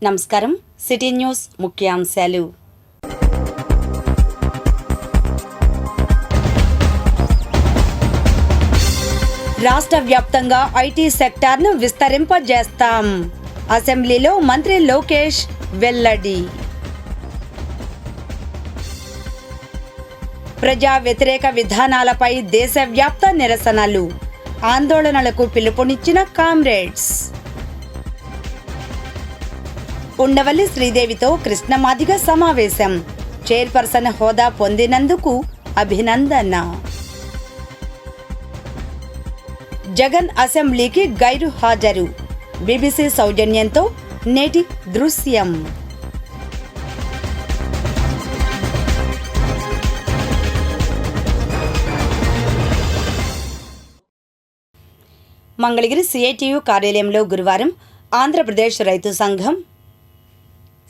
నమస్కారం. City news ముఖ్యాంశాలు. రాష్ట్ర వ్యాప్తంగా ఐటీ సెక్టార్ను విస్తరింపజేస్తాం. అసెంబ్లీలో మంత్రి లోకేష్ వెల్లడి. ప్రజా వ్యతిరేక విధానాలపై దేశవ్యాప్త నిరసనలు, ఆందోళనలకు పిలుపునిచ్చిన కామ్రేడ్స్. ఉండవల్లి శ్రీదేవితో కృష్ణమాదిగ సమావేశం, చైర్పర్సన్ హోదా పొందినందుకు అభినందన. జగన్ అసెంబ్లీకి గైరు హాజరు, బీబీసీ సౌజన్యంతో నేటి దృశ్యం. మంగళగిరి సిఐటియు కార్యాలయంలో గురువారం ఆంధ్రప్రదేశ్ రైతు సంఘం,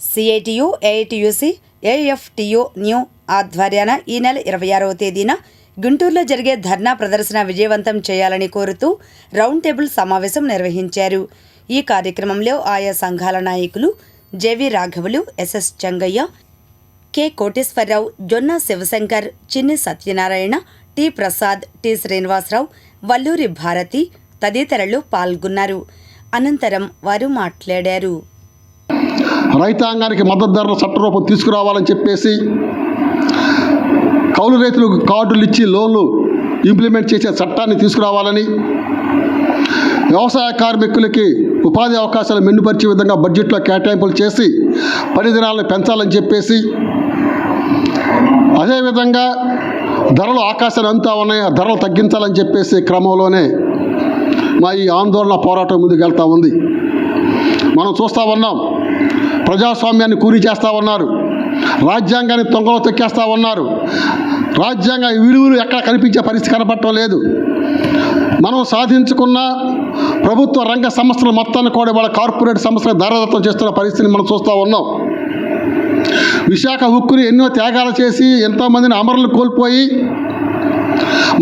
సిఐటియు, ఏఐటియుసి, ఏఎఫ్టియు న్యూ ఆధ్వర్యాన ఈ నెల 26వ తేదీన గుంటూరులో జరిగే ధర్నా ప్రదర్శన విజయవంతం చేయాలని కోరుతూ రౌండ్ టేబుల్ సమావేశం నిర్వహించారు. ఈ కార్యక్రమంలో ఆయా సంఘాల నాయకులు జేవి రాఘవులు, SS Chengaiah, K Koteswararao, Jonna Sivashankar, Chinni Satyanarayana, T Prasad, T Srinivasarao, Valluri Bharathi తదితరులు పాల్గొన్నారు. అనంతరం వారు మాట్లాడారు. రైతాంగానికి మద్దతు ధరల చట్టరూపం తీసుకురావాలని చెప్పేసి, కౌలు రైతులకు కార్డులు ఇచ్చి లోన్లు ఇంప్లిమెంట్ చేసే చట్టాన్ని తీసుకురావాలని, వ్యవసాయ కార్మికులకి ఉపాధి అవకాశాలు మెరుగుపరిచే విధంగా బడ్జెట్లో కేటాయింపులు చేసి పని దినాలను పెంచాలని చెప్పేసి, అదేవిధంగా ధరలు ఆకాశాలు అంతా ఉన్నాయి, ఆ ధరలు తగ్గించాలని చెప్పేసి క్రమంలోనే మా ఈ ఆందోళన పోరాటం ముందుకు వెళ్తూ ఉంది. మనం చూస్తూ ఉన్నాం, ప్రజాస్వామ్యాన్ని కూలి చేస్తూ ఉన్నారు, రాజ్యాంగాన్ని తొంగలో తొక్కేస్తూ ఉన్నారు. రాజ్యాంగ విలువలు ఎక్కడ కనిపించే పరిస్థితి కనపడటం లేదు. మనం సాధించుకున్న ప్రభుత్వ రంగ సంస్థల మొత్తాన్ని కూడా వాళ్ళ కార్పొరేట్ సంస్థలకు దారదత్తం చేస్తున్న పరిస్థితిని మనం చూస్తూ ఉన్నాం. విశాఖ ఉక్కుని ఎన్నో త్యాగాలు చేసి ఎంతోమందిని అమరులు కోల్పోయి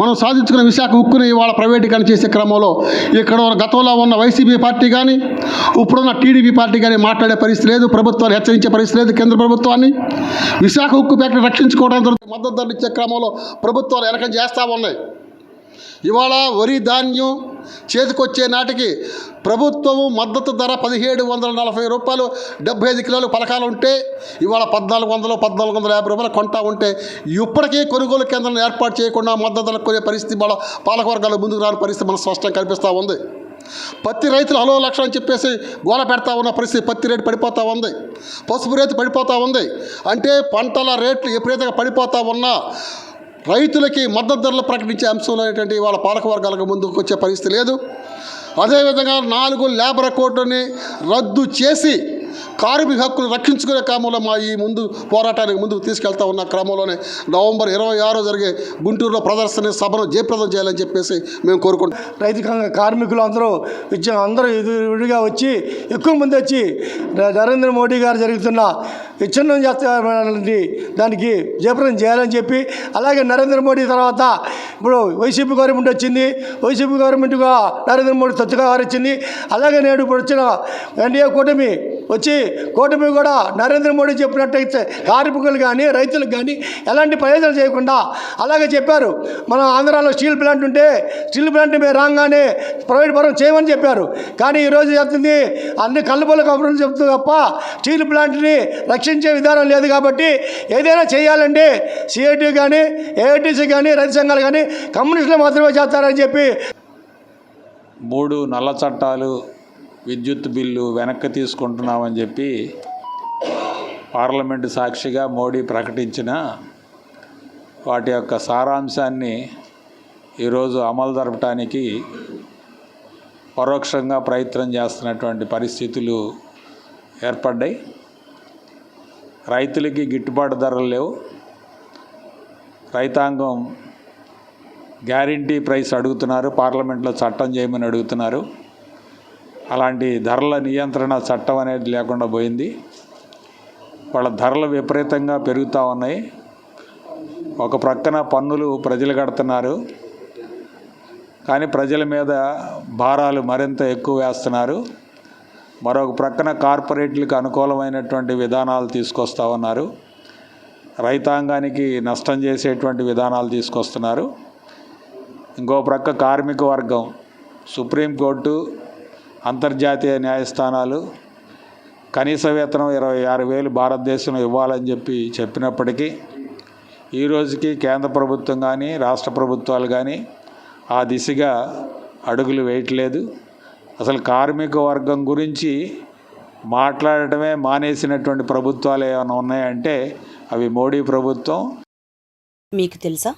మనం సాధించుకున్న విశాఖ ఉక్కుని వాళ్ళ ప్రైవేటీకరణ చేసే క్రమంలో ఇక్కడ గతంలో ఉన్న వైసీపీ పార్టీ కానీ ఇప్పుడున్న టీడీపీ పార్టీ కానీ మాట్లాడే పరిస్థితి లేదు, ప్రభుత్వాన్ని హెచ్చరించే పరిస్థితి లేదు. కేంద్ర ప్రభుత్వాన్ని విశాఖ ఉక్కు ఫ్యాక్టరీ రక్షించుకోవడానికి మద్దతు ధరలు ఇచ్చే క్రమంలో ప్రభుత్వాలు వెనక చేస్తూ ఉన్నాయి. ఇవాళ వరి ధాన్యం చేతికొచ్చే నాటికి ప్రభుత్వము మద్దతు ధర 1740 రూపాయలు 75 కిలోలు పలకాలు ఉంటే ఇవాళ 1450 రూపాయలు కొంటా ఉంటే ఇప్పటికీ కొనుగోలు కేంద్రాలను ఏర్పాటు చేయకుండా మద్దతు ధర కొనే పరిస్థితి ఇవాళ పాలకవర్గాలు ముందుకు రాని పరిస్థితి మనకు స్పష్టంగా కనిపిస్తూ ఉంది. పత్తి రైతులు హలో లక్ష అని చెప్పేసి గోల పెడతా ఉన్న పరిస్థితి, పత్తి రేటు పడిపోతూ ఉంది, పసుపు రేటు పడిపోతూ ఉంది. అంటే పంటల రేట్లు విపరీతంగా పడిపోతూ ఉన్నా రైతులకి మద్దతు ధరలు ప్రకటించే అంశంలో ఏంటంటే ఇవాళ పాలకవర్గాలకు ముందుకు వచ్చే పరిస్థితి లేదు. అదేవిధంగా 4 లేబర్ కోడ్ని రద్దు చేసి కార్మిక హక్కులు రక్షించుకునే క్రమంలో మా ఈ పోరాటానికి ముందుకు తీసుకెళ్తా ఉన్న క్రమంలోనే నవంబర్ 26 జరిగే గుంటూరులో ప్రదర్శన సభను జయప్రదం చేయాలని చెప్పేసి మేము కోరుకుంటాం. రైతు కార్మికులు అందరూ విడిగా వచ్చి ఎక్కువ మంది వచ్చి నరేంద్ర మోడీ గారు జరుగుతున్న విచ్ఛిన్నం చేస్తారని దానికి జయప్రదం చేయాలని చెప్పి, అలాగే నరేంద్ర మోడీ తర్వాత ఇప్పుడు వైసీపీ గవర్నమెంట్ వచ్చింది, వైసీపీ గవర్నమెంట్గా నరేంద్ర మోడీ తొత్తుగా వచ్చింది. అలాగే నేడు ఇప్పుడు వచ్చిన ఎన్డీఏ కూటమి వచ్చి కూటమి కూడా నరేంద్ర మోడీ చెప్పినట్టయితే కార్మికులు కానీ రైతులకు కానీ ఎలాంటి ప్రయోజనం చేయకుండా అలాగే చెప్పారు. మన ఆంధ్రాలో స్టీల్ ప్లాంట్ ఉంటే స్టీల్ ప్లాంట్ మేము రాగానే ప్రైవేట్ పరం చేయమని చెప్పారు. కానీ ఈరోజు చెప్తుంది అన్ని కళ్ళబొల్ల కబుర్లు చెప్తుంది తప్ప స్టీల్ ప్లాంట్ని రక్షించే విధానం లేదు. కాబట్టి ఏదైనా చేయాలంటే సిఐటి కానీ ఏఐటీసీ కానీ రైతు సంఘాలు కానీ కమ్యూనిస్టులు మాత్రమే చేస్తారని చెప్పి 3 నల్ల చట్టాలు, విద్యుత్ బిల్లు వెనక్కి తీసుకుంటున్నామని చెప్పి పార్లమెంటు సాక్షిగా మోడీ ప్రకటించిన వాటి యొక్క సారాంశాన్ని ఈరోజు అమలు జరపడానికి పరోక్షంగా ప్రయత్నం చేస్తున్నటువంటి పరిస్థితులు ఏర్పడ్డాయి. రైతులకి గిట్టుబాటు ధరలు లేవు. రైతాంగం గ్యారంటీ ప్రైస్ అడుగుతున్నారు, పార్లమెంట్లో చట్టం చేయమని అడుగుతున్నారు. అలాంటి ధరల నియంత్రణ చట్టం అనేది లేకుండా పోయింది. వాళ్ళ ధరలు విపరీతంగా పెరుగుతూ ఉన్నాయి. ఒక ప్రక్కన పన్నులు ప్రజలు కడుతున్నారు, కానీ ప్రజల మీద భారాలు మరింత ఎక్కువ వేస్తున్నారు. మరొక ప్రక్కన కార్పొరేట్లకు అనుకూలమైనటువంటి విధానాలు తీసుకొస్తా ఉన్నారు. రైతాంగానికి నష్టం చేసేటువంటి విధానాలు తీసుకొస్తున్నారు. ఇంకో ప్రక్క కార్మిక వర్గం, సుప్రీంకోర్టు, అంతర్జాతీయ న్యాయస్థానాలు కనీస వేతనం 26,000 భారతదేశంలో ఇవ్వాలని చెప్పినప్పటికీ ఈ రోజుకి కేంద్ర ప్రభుత్వం కానీ రాష్ట్ర ప్రభుత్వాలు కానీ ఆ దిశగా అడుగులు వేయట్లేదు. అసలు కార్మిక వర్గం గురించి మాట్లాడటమే మానేసినటువంటి ప్రభుత్వాలు ఏమైనా ఉన్నాయంటే అవి మోడీ ప్రభుత్వం. మీకు తెలుసా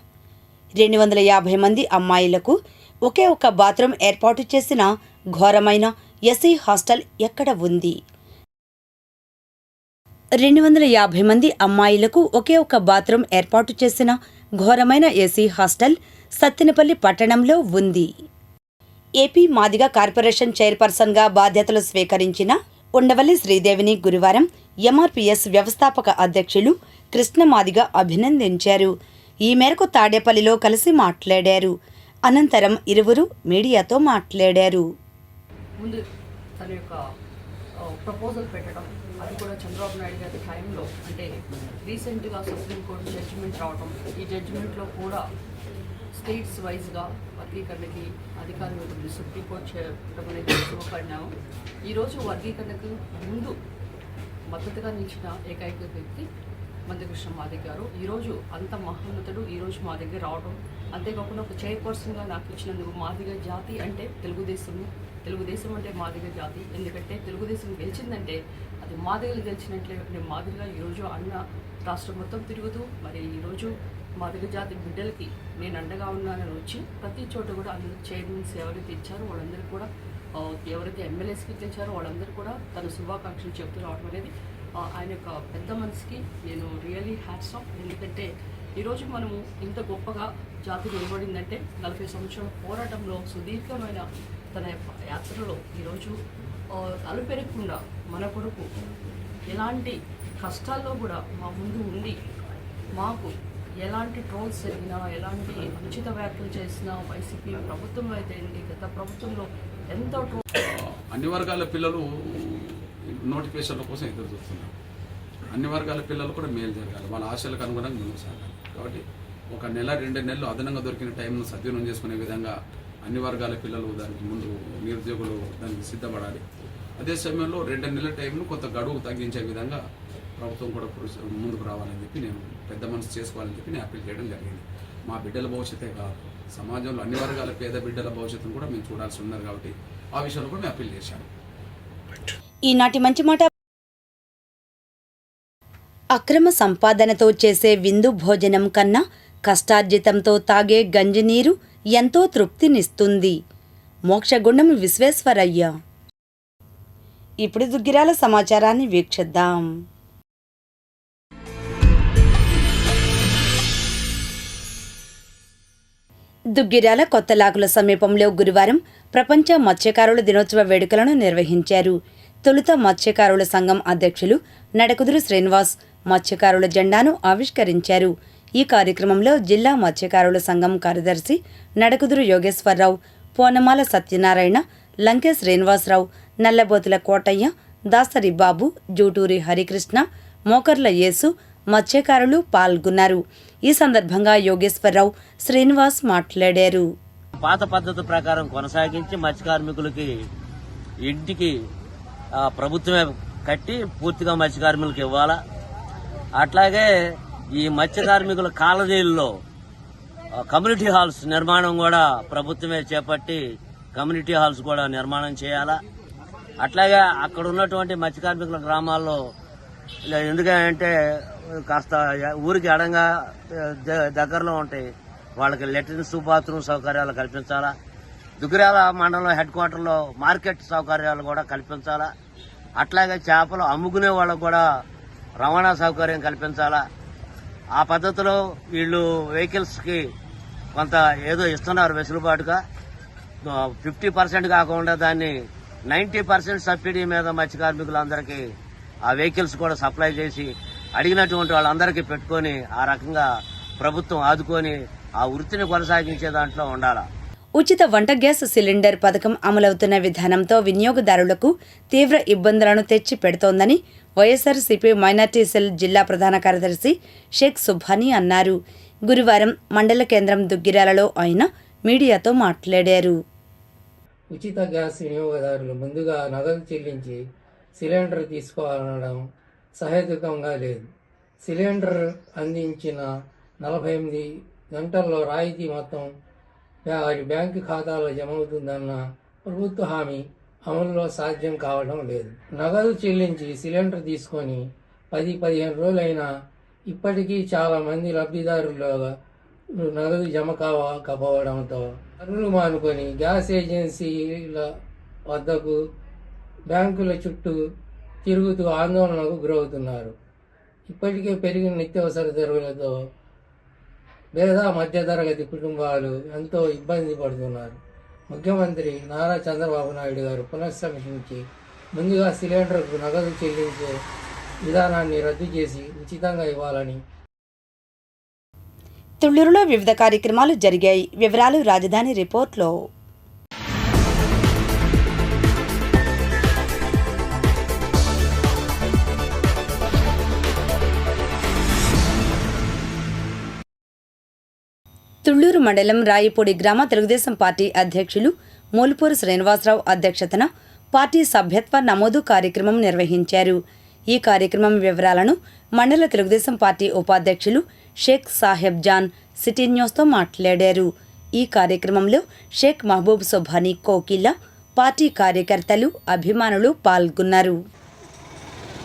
250 మంది అమ్మాయిలకు ఒకే ఒక బాత్రూమ్ ఏర్పాటు చేసిన ఘోరమైన ఎస్సీ హాస్టల్ ఎక్కడ ఉంది? 250 మంది అమ్మాయిలకు ఒకే ఒక బాత్రూమ్ ఏర్పాటు చేసిన ఘోరమైన ఎస్సీ హాస్టల్ సత్తెనపల్లి పట్టణంలో ఉంది. ఏపీ మాదిగ కార్పొరేషన్ చైర్పర్సన్గా బాధ్యతలు స్వీకరించిన ఉండవల్లి శ్రీదేవిని గురువారం ఎంఆర్పీఎస్ వ్యవస్థాపక అధ్యక్షులు కృష్ణ మాదిగ అభినందించారు. ఈ మేరకు తాడేపల్లిలో కలిసి మాట్లాడారు. అనంతరం ఇరువురు మీడియాతో మాట్లాడారు. ముందు తన యొక్క ప్రపోజల్ పెట్టడం, అది కూడా చంద్రబాబు నాయుడు గారి టైంలో, అంటే రీసెంట్గా సుప్రీంకోర్టు జడ్జిమెంట్ రావడం, ఈ జడ్జిమెంట్లో కూడా స్టేట్స్ వైజ్గా వర్గీకరణకి అధికారం ఉంటుంది సుప్రీంకోర్టు చేయడం అనేది శుభపడినాము. ఈరోజు వర్గీకరణకు ముందు మద్దతుగా నిలిచిన ఏకైక వ్యక్తి మందకృష్ణ మాదిగ గారు. ఈరోజు అంత మహోన్నతుడు ఈరోజు మా దగ్గర రావడం, అంతేకాకుండా ఒక చైర్పర్సన్గా నాకు ఇచ్చినందుకు. మాదిగ జాతి అంటే తెలుగుదేశం అంటే మాదిగ జాతి. ఎందుకంటే తెలుగుదేశం గెలిచిందంటే అది మాదిగలు గెలిచినట్లే. మాదిగగా ఈరోజు అన్న రాష్ట్రం మొత్తం తిరుగుతూ మరి ఈరోజు మాదిగ జాతి బిడ్డలకి నేను అండగా ఉన్నానని వచ్చి ప్రతి చోట కూడా అందరూ చైర్మన్స్ ఎవరైతే ఇచ్చారో వాళ్ళందరికీ కూడా, ఎవరైతే ఎమ్మెల్యేస్కి తెచ్చారో వాళ్ళందరూ కూడా తన శుభాకాంక్షలు చెప్తూ రావడం అనేది ఆయన యొక్క పెద్ద మనసుకి నేను రియలీ హ్యాట్స్ ఆఫ్. ఎందుకంటే ఈరోజు మనము ఇంత గొప్పగా జాతి నిలబడిందంటే 40 సంవత్సరాల పోరాటంలో సుదీర్ఘమైన తన యాత్రలో ఈరోజు అలుపెరగకుండా మన కొరకు ఎలాంటి కష్టాల్లో కూడా మా ముందు ఉండి మాకు ఎలాంటి ట్రోల్స్ జరిగినా, ఎలాంటి అనుచిత వ్యాఖ్యలు చేసినా వైసీపీ ప్రభుత్వంలో అయితే గత ప్రభుత్వంలో ఎంతో అన్ని వర్గాల పిల్లలు నోటిఫికేషన్ల కోసం ఎదురు చూస్తున్నారు. అన్ని వర్గాల పిల్లలు కూడా మేలు జరగాలి, వాళ్ళ ఆశలకు అనుగుణంగా ముందుకు సాగాలి. కాబట్టి ఒక నెల 2 నెలలు అదనంగా దొరికిన టైంను సద్వినియోగం చేసుకునే విధంగా అన్ని వర్గాల పిల్లలు దానికి ముందు నిరుద్యోగులు దానికి సిద్ధపడాలి. అదే సమయంలో 2 నెలల టైంను కొంత గడువు తగ్గించే విధంగా ప్రభుత్వం కూడా ముందుకు రావాలని చెప్పి నేను పెద్ద మనసు చేసుకోవాలని చెప్పి నేను అప్పీల్ చేయడం జరిగింది. మా బిడ్డల భవిష్యత్తే కాదు, సమాజంలో అన్ని వర్గాల పేద బిడ్డల భవిష్యత్తును కూడా మేము చూడాల్సి ఉన్నారు. కాబట్టి ఆ విషయంలో కూడా నేను అప్పీల్ చేశాను. ఈనాటి మంచి మాట. అక్రమ సంపాదనతో చేసే విందు భోజనం కన్నా కష్టార్జితంతో తాగే గంజినీరు ఎంతో తృప్తినిస్తుంది. మోక్షగుండం విశ్వేశ్వరయ్య. ఇప్పుడు దుగ్గిరాల సమాచారాన్ని వీక్షిద్దాం. దుగ్గిరాల కొత్తలాకుల సమీపంలో గురువారం ప్రపంచ మత్స్యకారుల దినోత్సవ వేడుకలను నిర్వహించారు. తొలుత మత్స్యకారుల సంఘం అధ్యక్షులు నడకుదురు శ్రీనివాస్ మత్స్యకారుల జెండాను ఆవిష్కరించారు. ఈ కార్యక్రమంలో జిల్లా మత్స్యకారుల సంఘం కార్యదర్శి నడకుదురు యోగేశ్వరరావు, పోనమాల సత్యనారాయణ, లంకే శ్రీనివాసరావు, నల్లబోతుల కోటయ్య, దాసరి బాబు, జూటూరి హరికృష్ణ, మోకర్ల యేసు మత్స్యకారులు పాల్గొన్నారు. ఈ సందర్భంగా యోగేశ్వరరావు, శ్రీనివాస్ మాట్లాడారు. పాత పద్ధతి ప్రకారం కొనసాగించి మత్స్య కార్మికులకి ఇంటికి ప్రభుత్వమే కట్టి పూర్తిగా మత్స్య కార్మికులకు ఇవ్వాలా. అట్లాగే ఈ మత్స్య కార్మికుల కాలనీల్లో కమ్యూనిటీ హాల్స్ నిర్మాణం కూడా ప్రభుత్వమే చేపట్టి కమ్యూనిటీ హాల్స్ కూడా నిర్మాణం చేయాలా. అట్లాగే అక్కడ ఉన్నటువంటి మత్స్య కార్మికుల గ్రామాల్లో ఎందుకంటే కాస్త ఊరికి అడంగా దగ్గరలో ఉంటాయి, వాళ్ళకి లెట్రిన్స్, బాత్రూమ్ సౌకర్యాలు కల్పించాలా. దుగ్గిరాల మండలం హెడ్ క్వార్టర్లో మార్కెట్ సౌకర్యాలు కూడా కల్పించాలా. అట్లాగే చేపలు అమ్ముకునే వాళ్ళకు కూడా రవాణా సౌకర్యం కల్పించాలా. ఆ పద్ధతిలో వీళ్ళు వెహికల్స్కి కొంత ఏదో ఇస్తున్నారు వెసులుబాటుగా. 50% కాకుండా దాన్ని 90% సబ్సిడీ మీద మత్స్య కార్మికులందరికీ ఆ వెహికల్స్ కూడా సప్లై చేసి అడిగినటువంటి వాళ్ళందరికీ పెట్టుకొని ఆ రకంగా ప్రభుత్వం ఆదుకొని ఆ వృత్తిని కొనసాగించే దాంట్లో ఉండాలి. ఉచిత వంట గ్యాస్ సిలిండర్ పథకం అమలవుతున్న విధానంతో వినియోగదారులకు తీవ్ర ఇబ్బందులను తెచ్చి పెడుతోందని వైఎస్ఆర్సీపీ మైనార్టీ సెల్ జిల్లా ప్రధాన కార్యదర్శి షేక్ సుబ్హానీ అన్నారు. గురువారం మండల కేంద్రం దుగ్గిరాలలో ఆయన మీడియాతో మాట్లాడారు. ఉచిత గ్యాస్ వినియోగదారులు ముందుగా నగదు చెల్లించి సిలిండర్ తీసుకోవాలనడం సహేతుకంగా లేదు. సిలిండర్ అందించిన 48 గంటల్లో రాయితీ మొత్తం వారి బ్యాంకు ఖాతాలో జమ అవుతుందన్న ప్రభుత్వ హామీ అమలులో సాధ్యం కావడం లేదు. నగదు చెల్లించి సిలిండర్ తీసుకొని 10-15 రోజులైనా ఇప్పటికీ చాలామంది లబ్ధిదారుల్లో నగదు జమ కాకపోవడంతో పనులు మానుకొని గ్యాస్ ఏజెన్సీల వద్దకు బ్యాంకుల చుట్టూ తిరుగుతూ ఆందోళనకు గురవుతున్నారు. ఇప్పటికే పెరిగిన నిత్యావసర ధరలతో పేద మధ్యతరగతి కుటుంబాలు ఎంతో ఇబ్బంది పడుతున్నారు. ముఖ్యమంత్రి నారా చంద్రబాబు నాయుడు గారు పునఃసమీక్షించి ముందుగా సిలిండర్కు నగదు చెల్లించే విధానాన్ని రద్దు చేసి ఉచితంగా ఇవ్వాలని. తుళ్లూరులో వివిధ కార్యక్రమాలు జరిగాయి. వివరాలు రాజధాని రిపోర్ట్లో. తుళ్లూరు మండలం రాయిపూడి గ్రామ తెలుగుదేశం పార్టీ అధ్యక్షులు మూలుపూరు శ్రీనివాసరావు అధ్యక్షతన పార్టీ సభ్యత్వ నమోదు కార్యక్రమం నిర్వహించారు. ఈ కార్యక్రమం వివరాలను మండల తెలుగుదేశం పార్టీ ఉపాధ్యక్షులు షేక్ సాహెబ్ జాన్ సిటీ న్యూస్తో మాట్లాడారు. ఈ కార్యక్రమంలో షేక్ మహబూబ్ సుబ్హానీ కోకిల్లా, పార్టీ కార్యకర్తలు, అభిమానులు పాల్గొన్నారు.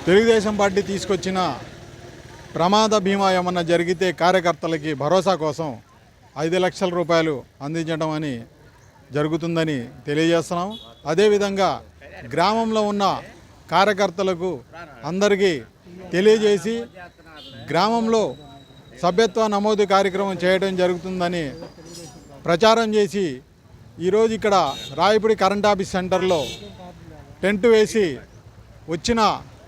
తెలుగుదేశం పార్టీ తీసుకొచ్చిన ప్రమాద బీమా ఏమన్నా జరిగితే కార్యకర్తలకి భరోసా కోసం 5 లక్షల రూపాయలు అందించడం అని జరుగుతుందని తెలియజేస్తున్నాం. అదేవిధంగా గ్రామంలో ఉన్న కార్యకర్తలకు అందరికీ తెలియజేసి గ్రామంలో సభ్యత్వ నమోదు కార్యక్రమం చేయడం జరుగుతుందని ప్రచారం చేసి ఈరోజు ఇక్కడ రాయపూడి కరెంట్ ఆఫీస్ సెంటర్లో టెంట్ వేసి వచ్చిన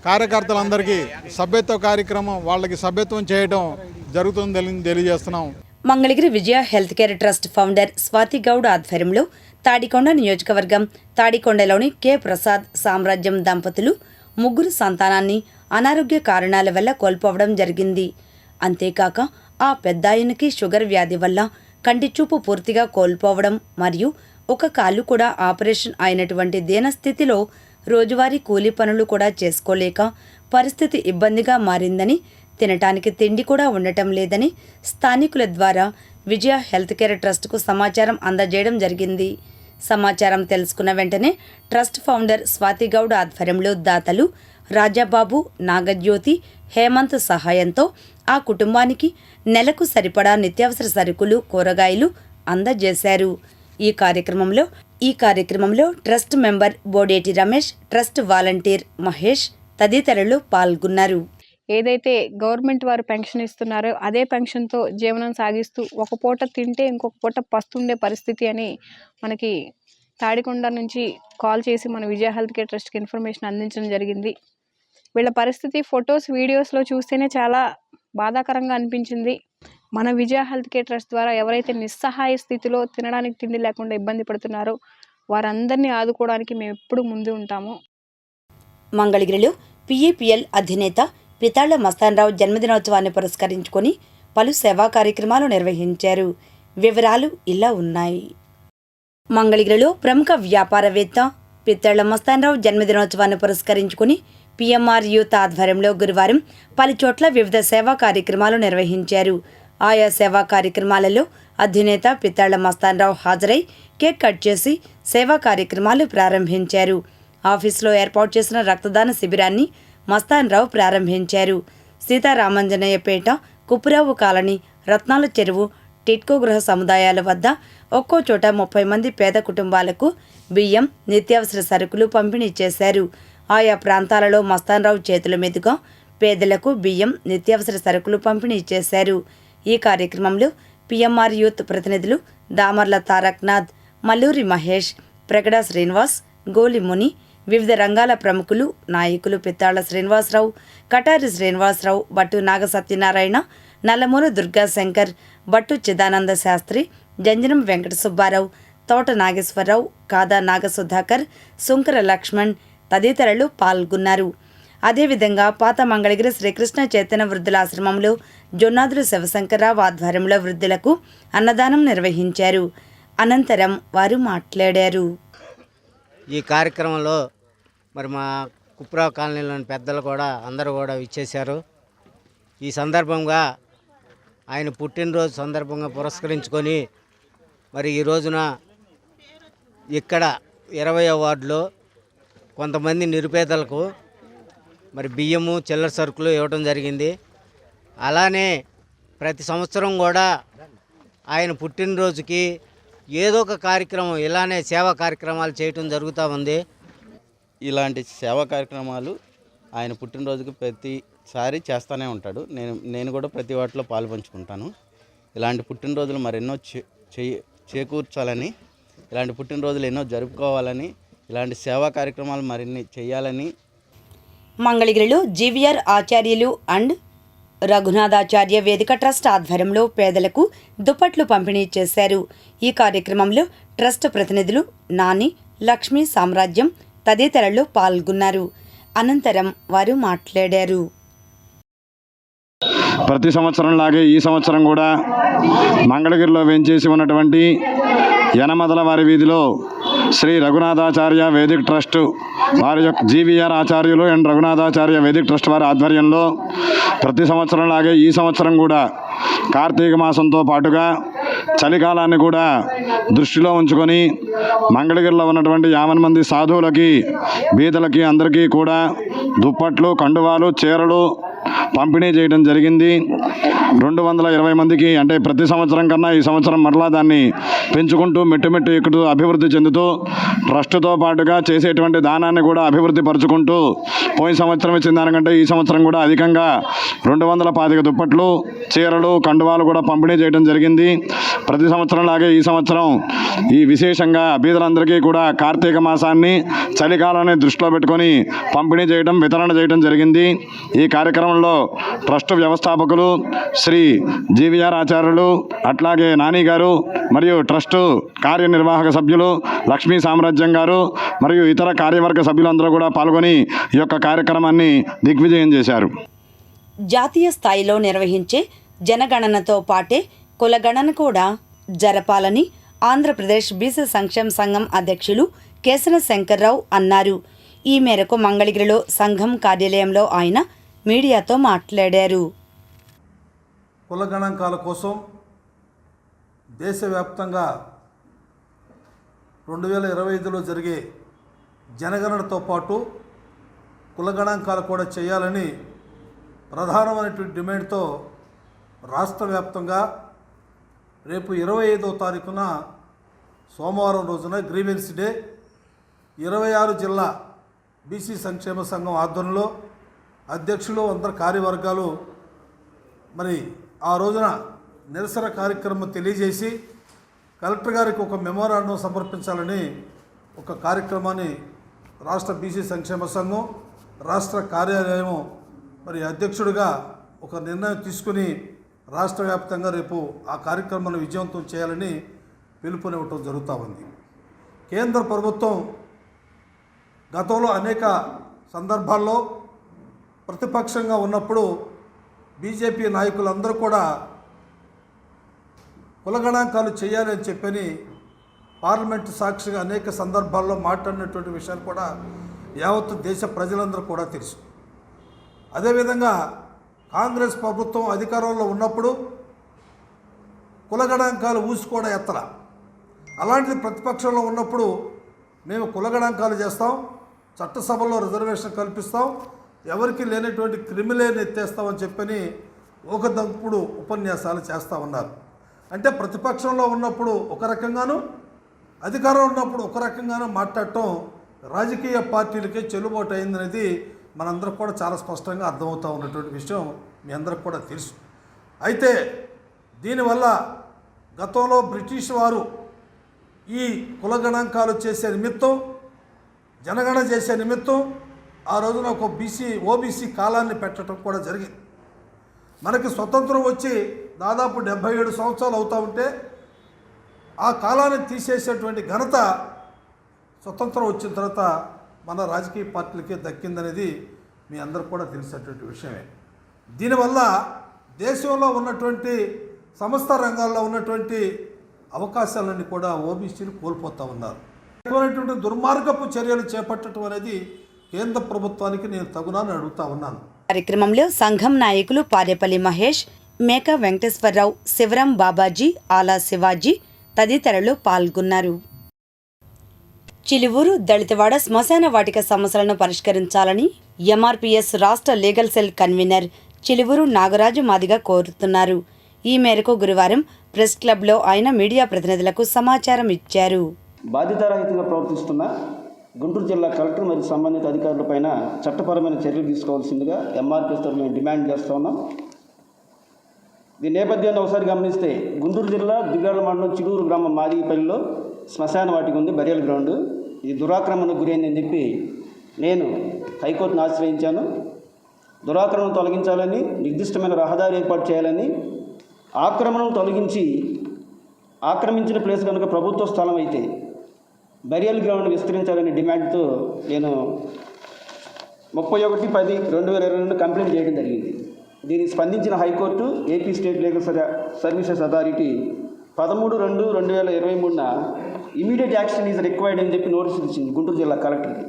కార్యకర్తలందరికీ సభ్యత్వ కార్యక్రమం వాళ్ళకి సభ్యత్వం చేయడం జరుగుతుందని తెలియజేస్తున్నాం. Mangalagiri Vijaya health care trust founder Swathi Goud ఆధ్వర్యంలో తాడికొండ నియోజకవర్గం తాడికొండలోని కె ప్రసాద్ సామ్రాజ్యం దంపతులు 3 సంతానాన్ని అనారోగ్య కారణాల వల్ల కోల్పోవడం జరిగింది. అంతేకాక ఆ పెద్దాయనకి షుగర్ వ్యాధి వల్ల కంటి చూపు పూర్తిగా కోల్పోవడం మరియు ఒక కాలు కూడా ఆపరేషన్ అయినటువంటి దీనస్థితిలో రోజువారీ కూలీ పనులు కూడా చేసుకోలేక పరిస్థితి ఇబ్బందిగా మారిందని, తినటానికి తిండి కూడా ఉండటం లేదని స్థానికుల ద్వారా విజయ హెల్త్ కేర్ ట్రస్ట్కు సమాచారం అందజేయడం జరిగింది. సమాచారం తెలుసుకున్న వెంటనే ట్రస్ట్ ఫౌండర్ స్వాతి గౌడ్ ఆధ్వర్యంలో దాతలు రాజాబాబు, నాగజ్యోతి, హేమంత్ సహాయంతో ఆ కుటుంబానికి నెలకు సరిపడా నిత్యావసర సరుకులు, కూరగాయలు అందజేశారు. ఈ కార్యక్రమంలో trust member Bodeti Ramesh, trust volunteer Mahesh తదితరులు పాల్గొన్నారు. ఏదైతే గవర్నమెంట్ వారు పెన్షన్ ఇస్తున్నారో అదే పెన్షన్తో జీవనం సాగిస్తూ ఒక పూట తింటే ఇంకొక పూట పస్తుండే పరిస్థితి అని మనకి తాడికొండ నుంచి కాల్ చేసి మన విజయ హెల్త్ కేర్ ట్రస్ట్కి ఇన్ఫర్మేషన్ అందించడం జరిగింది. వీళ్ళ పరిస్థితి ఫొటోస్, వీడియోస్లో చూస్తేనే చాలా బాధాకరంగా అనిపించింది. మన విజయ హెల్త్ కేర్ ట్రస్ట్ ద్వారా ఎవరైతే నిస్సహాయ స్థితిలో తినడానికి తిండి లేకుండా ఇబ్బంది పడుతున్నారో వారందరినీ ఆదుకోవడానికి మేము ఎప్పుడు ముందు ఉంటాము. మంగళగిరిలో PAPL అధినేత పితాళ్ల మస్తాన్రావు జన్మదినోత్సవాన్ని పురస్కరించుకొని పలు సేవా కార్యక్రమాలు నిర్వహించారు. వివరాలు ఇలా ఉన్నాయి. మంగళగిరిలో ప్రముఖ వ్యాపారవేత్త పితాళ్ల మస్తాన్రావు జన్మదినోత్సవాన్ని పురస్కరించుకొని PMR యూత్ ఆధ్వర్యంలో గురువారం పలు చోట్ల వివిధ సేవా కార్యక్రమాలు నిర్వహించారు. ఆయా సేవా కార్యక్రమాలలో అధినేత పితాళ్ల మస్తాన్రావు హాజరై కేక్ కట్ చేసి సేవా కార్యక్రమాలు ప్రారంభించారు. ఆఫీసులో ఏర్పాటు చేసిన రక్తదాన శిబిరాన్ని మస్తాన్రావు ప్రారంభించారు. సీతారామంజనేయపేట, కుప్పురావు కాలనీ, రత్నాల చెరువు, టిట్కో గృహ సముదాయాల వద్ద ఒక్కో చోట 30 మంది పేద కుటుంబాలకు బియ్యం, నిత్యావసర సరుకులు పంపిణీ చేశారు. ఆయా ప్రాంతాలలో మస్తాన్రావు చేతుల మీదుగా పేదలకు బియ్యం, నిత్యావసర సరుకులు పంపిణీ చేశారు. ఈ కార్యక్రమంలో PMR యూత్ ప్రతినిధులు దామర్ల తారక్నాథ్, మల్లూరి మహేష్, ప్రగడ శ్రీనివాస్, గోలి ముని, వివిధ రంగాల ప్రముఖులు, నాయకులు పితాళ్ల శ్రీనివాసరావు, కటారి శ్రీనివాసరావు, బట్టు నాగ సత్యనారాయణ, నల్లమూల దుర్గాశంకర్, బట్టు చిదానంద శాస్త్రి, జంజనం వెంకట సుబ్బారావు తోట నాగేశ్వరరావు, కాదా నాగసుధాకర్, సుంకర లక్ష్మణ్ తదితరులు పాల్గొన్నారు. అదేవిధంగా పాత మంగళగిరి శ్రీకృష్ణ చైతన్య వృద్ధుల ఆశ్రమంలో జొన్నాదులు శివశంకర్రావు ఆధ్వర్యంలో వృద్ధులకు అన్నదానం నిర్వహించారు. అనంతరం వారు మాట్లాడారు. ఈ కార్యక్రమంలో మరి మా కుప్రావు కాలనీలోని పెద్దలు కూడా అందరూ కూడా విచ్చేశారు. ఈ సందర్భంగా ఆయన పుట్టినరోజు సందర్భంగా పురస్కరించుకొని మరి ఈ రోజున ఇక్కడ 20వ వార్డులో కొంతమంది నిరుపేదలకు మరి బియ్యము చిల్లర సరుకులు ఇవ్వడం జరిగింది. అలానే ప్రతి సంవత్సరం కూడా ఆయన పుట్టినరోజుకి ఏదో ఒక కార్యక్రమం ఇలానే సేవా కార్యక్రమాలు చేయటం జరుగుతూ ఉంది. ఇలాంటి సేవా కార్యక్రమాలు ఆయన పుట్టినరోజుకి ప్రతిసారి చేస్తూనే ఉంటాడు. నేను కూడా ప్రతి వాటిలో పాల్పంచుకుంటాను. ఇలాంటి పుట్టినరోజులు మరెన్నో చేకూర్చాలని, ఇలాంటి పుట్టినరోజులు ఎన్నో జరుపుకోవాలని, ఇలాంటి సేవా కార్యక్రమాలు మరిన్ని చేయాలని మంగళగిరిలో జీవీఆర్ ఆచార్యులు అండ్ రఘునాథాచార్య వేదిక ట్రస్ట్ ఆధ్వర్యంలో పేదలకు దుప్పట్లు పంపిణీ చేశారు. ఈ కార్యక్రమంలో ట్రస్ట్ ప్రతినిధులు నాని, లక్ష్మీ సామ్రాజ్యం తదితరులు పాల్గొన్నారు. అనంతరం వారు మాట్లాడారు. ప్రతి సంవత్సరంలాగే ఈ సంవత్సరం కూడా మంగళగిరిలో వేంచేసి ఉన్నటువంటి యనమదల వారి వీధిలో శ్రీ రఘునాథాచార్య వేదిక్ ట్రస్ట్ వారి యొక్క జీవీఆర్ ఆచార్యులు అండ్ రఘునాథాచార్య వేదిక్ ట్రస్ట్ వారి ఆధ్వర్యంలో ప్రతి సంవత్సరంలాగే ఈ సంవత్సరం కూడా కార్తీక మాసంతో పాటుగా చలికాలాన్ని కూడా దృష్టిలో ఉంచుకొని మంగళగిరిలో ఉన్నటువంటి 50 మంది సాధువులకి, బీదలకి అందరికీ కూడా దుప్పట్లు, కండువాలు, చీరలు పంపిణీ చేయడం జరిగింది. 220 మందికి, అంటే ప్రతి సంవత్సరం కన్నా ఈ సంవత్సరం మరలా దాన్ని పెంచుకుంటూ మెట్టు ఎక్కుతూ అభివృద్ధి చెందుతూ ట్రస్టుతో పాటుగా చేసేటువంటి దానాన్ని కూడా అభివృద్ధి పరుచుకుంటూ పోయిన సంవత్సరం ఇచ్చిన దానికంటే ఈ సంవత్సరం కూడా అధికంగా 225 దుప్పట్లు, చీరలు, కండువాలు కూడా పంపిణీ చేయడం జరిగింది. ప్రతి సంవత్సరం లాగే ఈ సంవత్సరం ఈ విశేషంగా బీదలందరికీ కూడా కార్తీక మాసాన్ని, చలికాలాన్ని దృష్టిలో పెట్టుకొని పంపిణీ చేయడం, వితరణ చేయడం జరిగింది. ఈ కార్యక్రమంలో ట్రస్ట్ వ్యవస్థాపకులు శ్రీ జీవీఆర్ ఆచార్యులు, అట్లాగే నాని గారు మరియు ట్రస్టు కార్యనిర్వాహక సభ్యులు లక్ష్మీ సామ్రాజ్యం గారు మరియు ఇతర కార్యవర్గ సభ్యులందరూ కూడా పాల్గొని ఈ యొక్క కార్యక్రమాన్ని దిగ్విజయం చేశారు. జాతీయ స్థాయిలో నిర్వహించే జనగణనతో పాటే కులగణన కూడా జరపాలని ఆంధ్రప్రదేశ్ బీసీ సంక్షేమ సంఘం అధ్యక్షులు కేసన శంకర్రావు అన్నారు. ఈ మేరకు మంగళగిరిలో సంఘం కార్యాలయంలో ఆయన మీడియాతో మాట్లాడారు. కుల గణాంకాల కోసం దేశవ్యాప్తంగా 2025లో జరిగే జనగణనతో పాటు కుల గణాంకాలు కూడా చేయాలని ప్రధానమైనటువంటి డిమాండ్తో రాష్ట్ర వ్యాప్తంగా రేపు 25వ తారీఖున సోమవారం రోజున గ్రీవెన్స్ డే 26 జిల్లా బీసీ సంక్షేమ సంఘం ఆధ్వర్యంలో అధ్యక్షులు, అందరు కార్యవర్గాలు మరి ఆ రోజున నిరసన కార్యక్రమం తెలియజేసి కలెక్టర్ గారికి ఒక మెమోరాండం సమర్పించాలని ఒక కార్యక్రమాన్ని రాష్ట్ర బీసీ సంక్షేమ సంఘం రాష్ట్ర కార్యాలయం మరి అధ్యక్షుడిగా ఒక నిర్ణయం తీసుకుని రాష్ట్ర వ్యాప్తంగా రేపు ఆ కార్యక్రమాన్ని విజయవంతం చేయాలని పిలుపునివ్వటం జరుగుతూ ఉంది. కేంద్ర ప్రభుత్వం గతంలో అనేక సందర్భాల్లో ప్రతిపక్షంగా ఉన్నప్పుడు బీజేపీ నాయకులందరూ కూడా కుల గణాంకాలు చేయాలని చెప్పని పార్లమెంటు సాక్షిగా అనేక సందర్భాల్లో మాట్లాడినటువంటి విషయాలు కూడా యావత్తు దేశ ప్రజలందరూ కూడా తెలుసు. అదేవిధంగా కాంగ్రెస్ ప్రభుత్వం అధికారంలో ఉన్నప్పుడు కుల గణాంకాలు ఊసుకోవడం ఎత్తల. అలాంటిది ప్రతిపక్షంలో ఉన్నప్పుడు మేము కుల గణాంకాలు చేస్తాం, చట్టసభలో రిజర్వేషన్ కల్పిస్తాం, ఎవరికి లేనటువంటి క్రిమిలేని ఎత్తేస్తామని చెప్పని ఒక దంపుడు ఉపన్యాసాలు చేస్తూ ఉన్నారు. అంటే ప్రతిపక్షంలో ఉన్నప్పుడు ఒక రకంగాను, అధికారంలో ఉన్నప్పుడు ఒక రకంగాను మాట్లాడటం రాజకీయ పార్టీలకే చెల్లుబాటు అయిందనేది మనందరికి కూడా చాలా స్పష్టంగా అర్థమవుతూ ఉన్నటువంటి విషయం మీ అందరికి కూడా తెలుసు. అయితే దీనివల్ల గతంలో బ్రిటిష్ వారు ఈ కుల గణాంకాలు చేసే నిమిత్తం, జనగణన చేసే నిమిత్తం ఆ రోజున ఒక ఓబీసీ కాలాన్ని పెట్టడం కూడా జరిగింది. మనకి స్వతంత్రం వచ్చి దాదాపు 77 సంవత్సరాలు అవుతూ ఉంటే ఆ కాలాన్ని తీసేసేటువంటి ఘనత స్వతంత్రం వచ్చిన తర్వాత మన రాజకీయ పార్టీలకే దక్కిందనేది మీ అందరూ కూడా తెలిసినటువంటి విషయమే. దీనివల్ల దేశంలో ఉన్నటువంటి సమస్త రంగాల్లో ఉన్నటువంటి అవకాశాలన్నీ కూడా ఓబీసీలు కోల్పోతూ ఉన్నారు. ఎటువంటి దుర్మార్గపు చర్యలు చేపట్టడం అనేది కేంద్ర ప్రభుత్వానికి నేను తగునని అడుగుతా ఉన్నాను. కార్యక్రమంలో సంఘం నాయకులు పారేపల్లి మహేష్, మేక వెంకటేశ్వరరావు, శివరాం బాబాజీ, ఆలా శివాజీ తదితరులు పాల్గొన్నారు. చిలువూరు దళితవాడ శ్మశాన వాటిక సమస్యలను పరిష్కరించాలని ఎంఆర్పీఎస్ రాష్ట్ర legal cell convener Chiluvuru Nagaraju Madiga కోరుతున్నారు. ఈ మేరకు గురువారం ప్రెస్ క్లబ్లో ఆయన మీడియా ప్రతినిధులకు సమాచారం ఇచ్చారు. బాధ్యతారహితంగా ప్రవర్తిస్తున్న గుంటూరు జిల్లా కలెక్టర్ మరియు సంబంధిత అధికారులపైన చట్టపరమైన చర్యలు తీసుకోవాల్సిందిగా ఎంఆర్పీఎస్ తరఫున మేము డిమాండ్ చేస్తూ ఉన్నాం. దీని నేపథ్యాన్ని ఒకసారి గమనిస్తే గుంటూరు జిల్లా దిగాళ్ళ మండలం చిడూరు గ్రామం మాదిగపల్లిలో శ్మశాన వాటిక ఉంది, బరియల్ గ్రౌండ్. ఇది దురాక్రమణకు గురైందని చెప్పి నేను హైకోర్టును ఆశ్రయించాను. దురాక్రమణను తొలగించాలని, నిర్దిష్టమైన రహదారి ఏర్పాటు చేయాలని, ఆక్రమణను తొలగించి ఆక్రమించిన ప్లేస్ కనుక ప్రభుత్వ స్థలం అయితే బరియల్ గ్రౌండ్ విస్తరించాలనే డిమాండ్తో నేను 31/10/2022 కంప్లైంట్ చేయడం జరిగింది. దీనికి స్పందించిన high court AP state legal services authority 13/2/2023 immediate action is required అని చెప్పి నోటీసులు ఇచ్చింది గుంటూరు జిల్లా కలెక్టర్కి.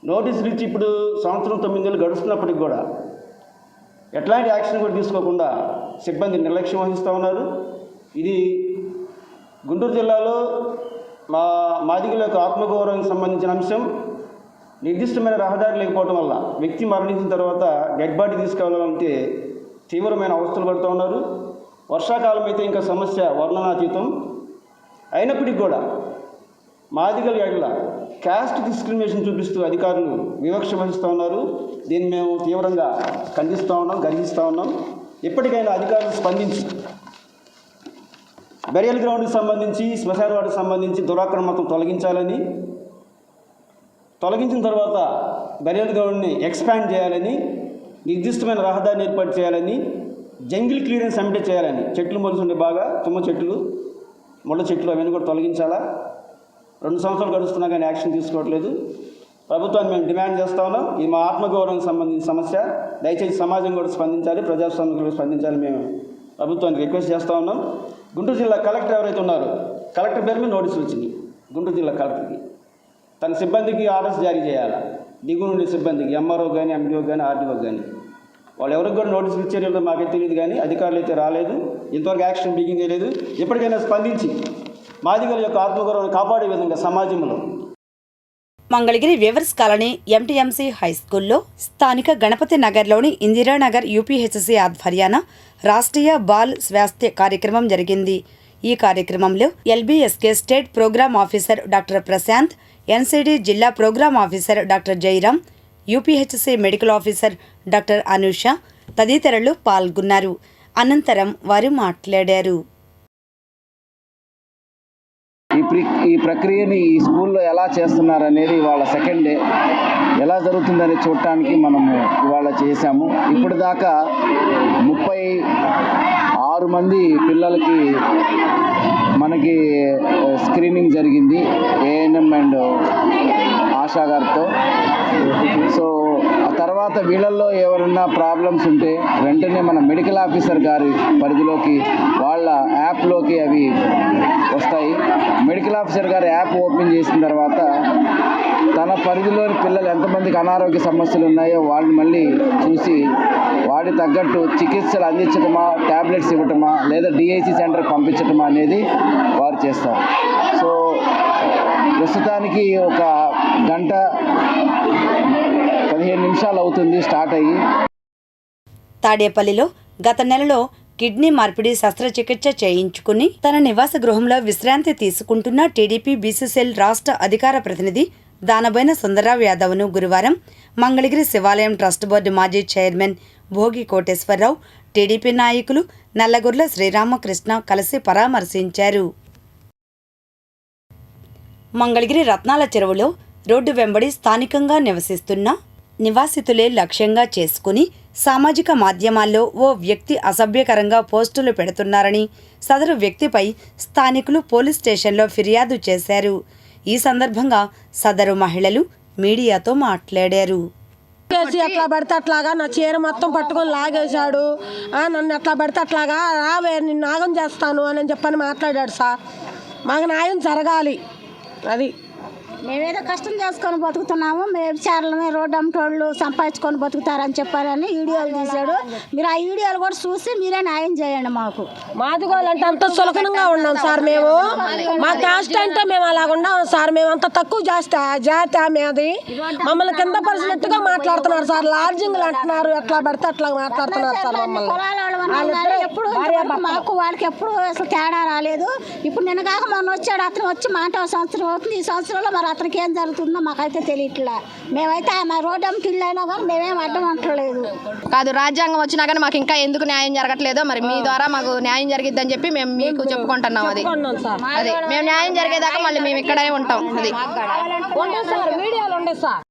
నోటీసులు ఇచ్చి ఇప్పుడు 9 నెలలు గడుస్తున్నప్పటికి కూడా ఎట్లాంటి యాక్షన్ కూడా తీసుకోకుండా సిబ్బంది నిర్లక్ష్యం వహిస్తూ ఉన్నారు. ఇది గుంటూరు జిల్లాలో మాదిగల యొక్క ఆత్మగౌరవానికి సంబంధించిన అంశం. నిర్దిష్టమైన రహదారి లేకపోవడం వల్ల వ్యక్తి మరణించిన తర్వాత డెడ్ బాడీ తీసుకెళ్లాలంటే తీవ్రమైన అవస్థలు పడుతూ ఉన్నారు. వర్షాకాలం అయితే ఇంకా సమస్య వర్ణనాతీతం. అయినప్పటికీ కూడా మాదిగల ఎడల క్యాస్ట్ డిస్క్రిమినేషన్ చూపిస్తూ అధికారులు వివక్ష వహిస్తూ ఉన్నారు. దీన్ని మేము తీవ్రంగా ఖండిస్తూ ఉన్నాం, గర్హిస్తూ ఉన్నాం. ఎప్పటికైనా అధికారులు స్పందించి బరియల్ గ్రౌండ్కి సంబంధించి, శ్మశాన వాటికి సంబంధించి దురాక్రమణం తొలగించాలని, తొలగించిన తర్వాత బరియల్ గ్రౌండ్ని ఎక్స్పాండ్ చేయాలని, నిర్దిష్టమైన రహదారిని ఏర్పాటు చేయాలని, జంగిల్ క్లియరెన్స్ అమిటే చేయాలని, చెట్లు మొలుసుండే బాగా తుమ్మ చెట్లు, ముళ్ళ చెట్లు అవన్నీ కూడా తొలగించాలా. 2 సంవత్సరాలు గడుస్తున్నా కానీ యాక్షన్ తీసుకోవట్లేదు. ప్రభుత్వాన్ని మేము డిమాండ్ చేస్తూ ఉన్నాం. ఇది మా ఆత్మగౌరవానికి సంబంధించిన సమస్య. దయచేసి సమాజం కూడా స్పందించాలి, ప్రజాస్వామ్యంలో స్పందించాలి. మేము ప్రభుత్వానికి రిక్వెస్ట్ చేస్తూ ఉన్నాం. గుంటూరు జిల్లా కలెక్టర్ ఎవరైతే ఉన్నారో కలెక్టర్ పేరు మీద నోటీసులు వచ్చింది గుంటూరు జిల్లా కలెక్టర్కి. తన సిబ్బందికి ఆర్డర్స్ జారీ చేయాలి. దిగువ నుండి సిబ్బందికి, ఎంఆర్ఓ కానీ, ఎండిఓ కానీ, ఆర్డీఓ కానీ, వాళ్ళు ఎవరికి కూడా నోటీసులు ఇచ్చేయడం మాకైతే తెలియదు. కానీ అధికారులు అయితే రాలేదు, ఇంతవరకు యాక్షన్ బిగిన్ చేయలేదు. ఎప్పటికైనా స్పందించి మాదిగల యొక్క ఆత్మగౌరవాన్ని కాపాడే విధంగా సమాజంలో. మంగళగిరి వేవర్స్ కాలనీ ఎంటీఎంసీ హైస్కూల్లో స్థానిక గణపతి నగర్లోని ఇందిరానగర్ యూపీహెచ్సీ ఆధ్వర్యాన రాష్ట్రీయ బాల్ స్వాస్థ్య కార్యక్రమం జరిగింది. ఈ కార్యక్రమంలో LBSK state programme officer doctor Prashanth, NCD జిల్లా programme officer doctor Jayaram, UPHC medical officer doctor Anusha తదితరులు పాల్గొన్నారు. అనంతరం వారు మాట్లాడారు. ఈ ప్రక్రియని ఈ స్కూల్లో ఎలా చేస్తున్నారనేది ఇవాళ సెకండ్ డే. ఎలా జరుగుతుందని చూడటానికి మనము ఇవాళ చేశాము. ఇప్పుడు దాకా 36 మంది పిల్లలకి మనకి స్క్రీనింగ్ జరిగింది ఏఎన్ఎం అండ్ ఆశా గారితో. సో ఆ తర్వాత వీళ్ళల్లో ఎవరన్నా ప్రాబ్లమ్స్ ఉంటే వెంటనే మన మెడికల్ ఆఫీసర్ గారి పరిధిలోకి, వాళ్ళ యాప్లోకి అవి వస్తాయి. మెడికల్ ఆఫీసర్ గారు యాప్ ఓపెన్ చేసిన తర్వాత తన పరిధిలోని పిల్లలు ఎంతమందికి అనారోగ్య సమస్యలు ఉన్నాయో వాళ్ళని మళ్ళీ చూసి వాటి తగ్గట్టు చికిత్సలు అందించటమా, ట్యాబ్లెట్స్ ఇవ్వటమా, లేదా డిఐసి సెంటర్కి పంపించటమా అనేది వారు చేస్తారు. సో ప్రస్తుతానికి ఒక 1 గంట 15 నిమిషాలు అవుతుంది స్టార్ట్ అయ్యి. తాడేపల్లిలో గత నెలలో కిడ్నీ మార్పిడి శస్త్రచికిత్స చేయించుకుని తన నివాస గృహంలో విశ్రాంతి తీసుకుంటున్న టీడీపీ బీసీసీఎల్ రాష్ట్ర అధికార ప్రతినిధి దానబోయిన సుందరరావు యాదవ్ను గురువారం మంగళగిరి శివాలయం ట్రస్ట్ బోర్డు మాజీ చైర్మన్ భోగి కోటేశ్వరరావు, టీడీపీ నాయకులు నల్లగుర్ల శ్రీరామకృష్ణ కలిసి పరామర్శించారు. మంగళగిరి రత్నాల చెరువులో రోడ్డు వెంబడి స్థానికంగా నివసిస్తున్న నివాసితులే లక్ష్యంగా చేసుకుని సామాజిక మాధ్యమాల్లో ఓ వ్యక్తి అసభ్యకరంగా పోస్టులు పెడుతున్నారని సదరు వ్యక్తిపై స్థానికులు పోలీస్ స్టేషన్లో ఫిర్యాదు చేశారు. ఈ సందర్భంగా సదరు మహిళలు మీడియాతో మాట్లాడారు. ఎట్లా పడితే అట్లాగా నా చీర మొత్తం పట్టుకొని లాగేశాడు, నన్ను ఎట్లా పడితే అట్లాగా రావే నిన్ను నాగం చేస్తాను అని చెప్పని మాట్లాడాడు సార్. మాకు న్యాయం జరగాలి. అది మేమేదో కష్టం చేసుకొని బతుకుతున్నాము, మేము విచారణమే రోడ్డు అమ్మటోళ్ళు సంపాదించుకొని బతుకుతారని చెప్పారని వీడియోలు తీశాడు. మీరు ఆ వీడియోలు కూడా చూసి మీరే న్యాయం చేయండి. మాకు మాదిగోళ్ళంటే అంత సులకనంగా ఉన్నాం సార్. మేము మా కాస్ట్ అంటే మేము అలాగ ఉన్నాం సార్. మేము అంత తక్కువ జాతి మీది మమ్మల్ని కింద పరిచినట్టుగా మాట్లాడుతున్నారు సార్. లాడ్జింగ్లు అంటున్నారు, ఎట్లా పడితే అట్లా మాట్లాడుతున్నారు సార్ మమ్మల్ని. ఎప్పుడు మాకు వాళ్ళకి ఎప్పుడు అసలు తేడా రాలేదు. ఇప్పుడు నిన్న కాక మొన్న వచ్చాడు అతను వచ్చి మాట సంవత్సరం అవుతుంది. ఈ సంవత్సరంలో మరి అతనికి ఏం జరుగుతుందో మాకైతే తెలియట్లే. మేమైతే మా రోడ్డు అమ్మకి ఇల్లు అయినా కానీ మేమేం అడ్డం అంటలేదు. కాదు, రాజ్యాంగం వచ్చినా కానీ మాకు ఇంకా ఎందుకు న్యాయం జరగట్లేదో మరి మీ ద్వారా మాకు న్యాయం జరిగిద్దని చెప్పి మేము మీకు చెప్పుకుంటున్నాం. అది మేము న్యాయం జరిగేదాకా మళ్ళీ మేము ఇక్కడే ఉంటాం. అది వీడియోలు ఉండే సార్.